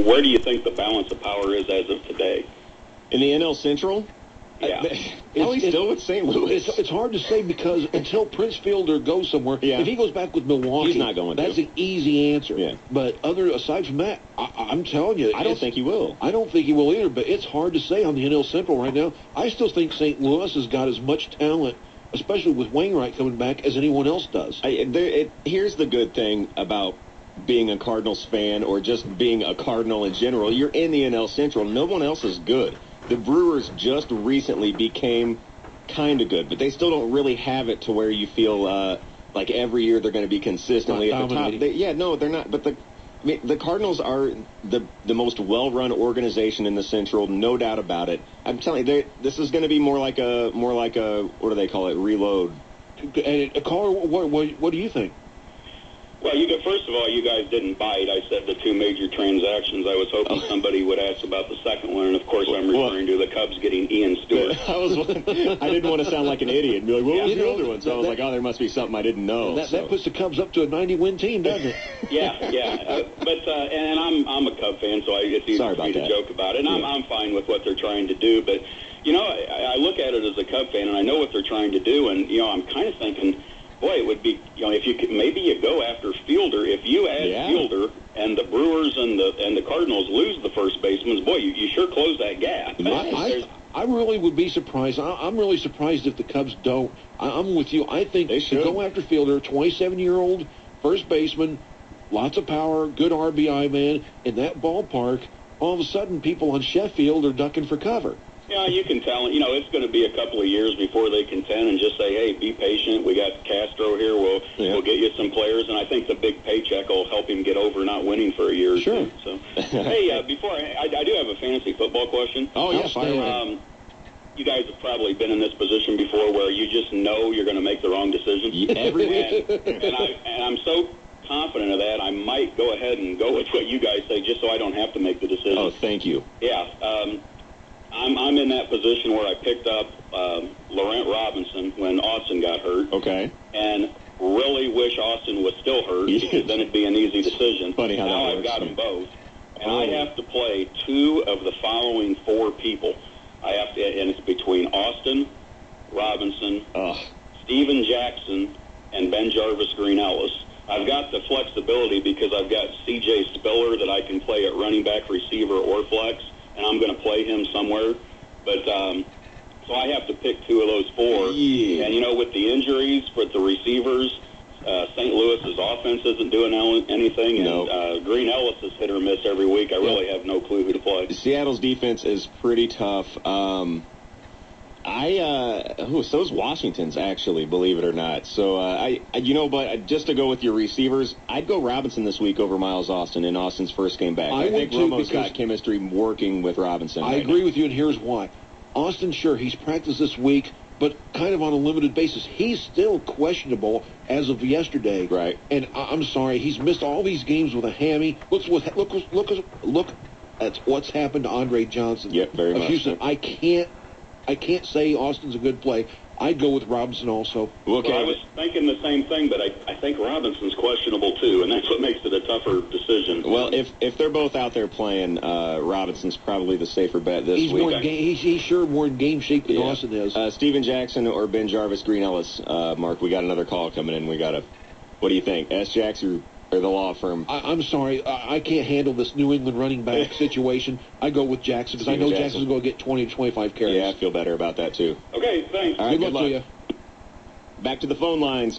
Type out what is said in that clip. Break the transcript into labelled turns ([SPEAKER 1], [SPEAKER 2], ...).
[SPEAKER 1] where do you think the balance of power is as of today?
[SPEAKER 2] In the NL Central?
[SPEAKER 1] Yeah.
[SPEAKER 2] He's still with St. Louis.
[SPEAKER 3] It's hard to say because until Prince Fielder goes somewhere, if he goes back with Milwaukee,
[SPEAKER 2] he's not going
[SPEAKER 3] that's
[SPEAKER 2] to.
[SPEAKER 3] an easy answer.
[SPEAKER 2] Yeah.
[SPEAKER 3] But aside from that, I'm telling you.
[SPEAKER 2] I don't think he will.
[SPEAKER 3] I don't think he will either, but it's hard to say on the NL Central right now. I still think St. Louis has got as much talent, especially with Wainwright coming back, as anyone else does.
[SPEAKER 2] Here's the good thing about being a Cardinals fan or just being a Cardinal in general. You're in the NL Central. No one else is good. The Brewers just recently became kind of good, but they still don't really have it to where you feel like every year they're going to be consistently at the top. They're not. But the Cardinals are the most well-run organization in the Central, no doubt about it. I'm telling you, this is going to be more like a what do they call it? Reload.
[SPEAKER 3] And caller, what do you think?
[SPEAKER 1] Well, first of all, you guys didn't bite. I said the two major transactions. I was hoping somebody would ask about the second one, and of course I'm referring to the Cubs getting Ian Stewart.
[SPEAKER 2] I didn't want to sound like an idiot and be like, what was the other one? So I was like, there must be something I didn't know.
[SPEAKER 3] That puts the Cubs up to a 90-win team, doesn't it?
[SPEAKER 1] Yeah. And I'm a Cub fan, so it's easy for me to joke about it. And I'm fine with what they're trying to do, but I look at it as a Cub fan, and I know what they're trying to do, and I'm kind of thinking, boy, it would be, if you could, maybe you go after Fielder. If you add Fielder and the Brewers and the Cardinals lose the first baseman, boy, you sure close that gap.
[SPEAKER 3] I really would be surprised. I'm really surprised if the Cubs don't. I'm with you. I think they should go after Fielder, 27-year-old first baseman, lots of power, good RBI man. In that ballpark, all of a sudden people on Sheffield are ducking for cover.
[SPEAKER 1] Yeah, you can tell. It's going to be a couple of years before they contend, and just say, hey, be patient. We got Castro here. We'll get you some players, and I think the big paycheck will help him get over not winning for a year or two. So, hey, before I do have a fantasy football question.
[SPEAKER 2] Oh, yes.
[SPEAKER 1] You guys have probably been in this position before where you just know you're going to make the wrong decision.
[SPEAKER 2] Every week.
[SPEAKER 1] And I'm so confident of that, I might go ahead and go with what you guys say just so I don't have to make the decision.
[SPEAKER 2] Oh, thank you.
[SPEAKER 1] Yeah. I'm in that position where I picked up Laurent Robinson when Austin got hurt.
[SPEAKER 2] Okay.
[SPEAKER 1] And really wish Austin was still hurt because then it'd be an easy decision.
[SPEAKER 2] Funny how
[SPEAKER 1] now
[SPEAKER 2] that
[SPEAKER 1] I've
[SPEAKER 2] works.
[SPEAKER 1] got them both. And I have to play two of the following four people. And it's between Austin, Robinson, Steven Jackson, and Ben Jarvis Green Ellis. I've got the flexibility because I've got C.J. Spiller that I can play at running back, receiver, or flex, and I'm going to play him somewhere. But so I have to pick two of those four.
[SPEAKER 2] Yeah.
[SPEAKER 1] And, with the injuries, with the receivers, St. Louis's offense isn't doing anything, and Green Ellis is hit or miss every week. I really have no clue who to play.
[SPEAKER 2] Seattle's defense is pretty tough. So is Washington's, actually, believe it or not. So, but just to go with your receivers, I'd go Robinson this week over Miles Austin in Austin's first game back. I think Romo's got chemistry working with Robinson.
[SPEAKER 3] I agree with you, and here's why. Austin, sure, he's practiced this week, but kind of on a limited basis. He's still questionable as of yesterday.
[SPEAKER 2] Right.
[SPEAKER 3] And I'm sorry, he's missed all these games with a hammy. Look at what's happened to Andre Johnson.
[SPEAKER 2] Yep, very much.
[SPEAKER 3] Houston. I can't say Austin's a good play. I'd go with Robinson also.
[SPEAKER 1] Okay. Well, I was thinking the same thing, but I think Robinson's questionable too, and that's what makes it a tougher decision.
[SPEAKER 2] Well, if they're both out there playing, Robinson's probably the safer bet this week.
[SPEAKER 3] He's sure more in game shape than Austin is.
[SPEAKER 2] Steven Jackson or Ben Jarvis Green Ellis. Mark, we got another call coming in. What do you think? S-Jacks or the law firm?
[SPEAKER 3] I'm sorry. I can't handle this New England running back situation. I go with Jackson because I know Jackson's going to get 20 to 25 carries.
[SPEAKER 2] Yeah, I feel better about that, too.
[SPEAKER 1] Okay, thanks.
[SPEAKER 2] All right,
[SPEAKER 3] good luck to you.
[SPEAKER 2] Back to the phone lines.